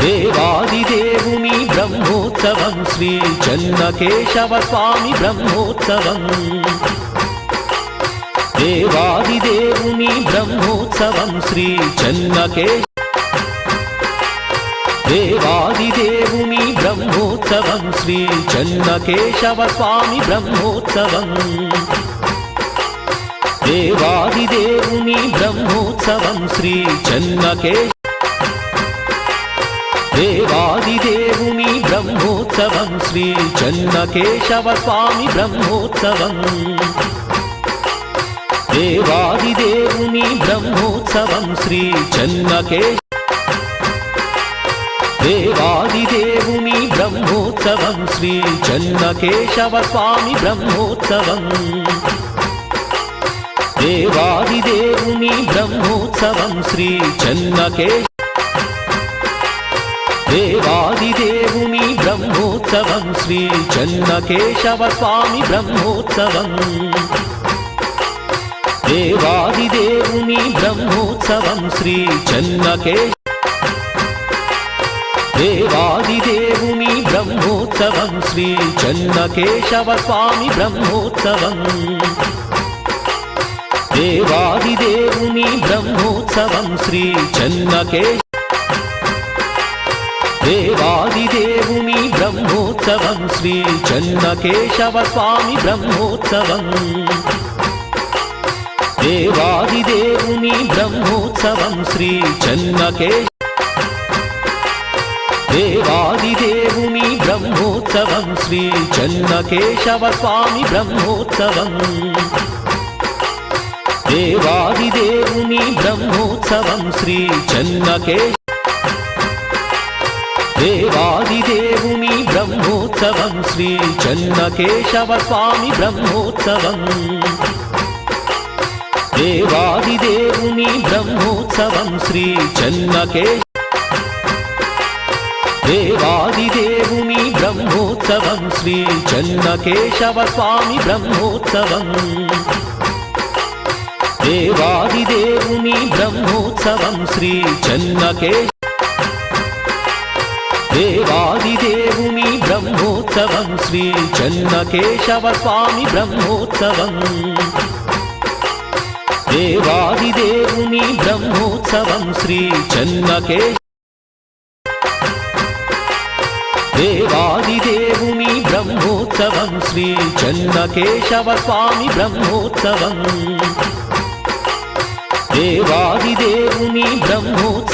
దేవాదిదేవుని Brahmotsavam Shri Chennakesava Swamy Brahmotsavam దేవాదిదేవుని Brahmotsavam Shri Chennakesava దేవాదిదేవుని Brahmotsavam Shri Chennakesava Swamy Brahmotsavam దేవాదిదేవుని Brahmotsavam Shri Chennakesava దేవాదిదేవుని Brahmotsavam Shri Chennakesava Swamy Brahmotsavam దేవాదిదేవుని Brahmotsavam Shri Chennakesava దేవాదిదేవుని Brahmotsavam Shri Chennakesava Swamy Brahmotsavam దేవాదిదేవుని Brahmotsavam Shri Chennakesava దేవాదిదేవుని Brahmotsavam Shri Chennakesava Swamy Brahmotsavam దేవాదిదేవుని Brahmotsavam Shri Chennakesava దేవాదిదేవుని Brahmotsavam Shri Chennakesava Swamy Brahmotsavam దేవాదిదేవుని Brahmotsavam Shri Chennakesava దేవాదిదేవుని Brahmotsavam Shri Chennakesava Swamy Brahmotsavam దేవాదిదేవుని Brahmotsavam Shri Chennakesava దేవాదిదేవుని Brahmotsavam Shri Chennakesava Swamy Brahmotsavam దేవాదిదేవుని Brahmotsavam Shri Chennakesava దేవాదిదేవుని Brahmotsavam Shri Chennakesava Swamy Brahmotsavam దేవాదిదేవుని Brahmotsavam Shri Chennakesava దేవాదిదేవుని Brahmotsavam Shri Chennakesava Swamy Brahmotsavam దేవాదిదేవుని Brahmotsavam Shri Chennakesava దేవాదిదేవుని Brahmotsavam Shri Chennakesava Swamy Brahmotsavam దేవాదిదేవుని Brahmotsavam Shri Chennakesava దేవాదిదేవుని Brahmotsavam Shri Chennakesava Swamy Brahmotsavam దేవాదిదేవుని Brahmotsavam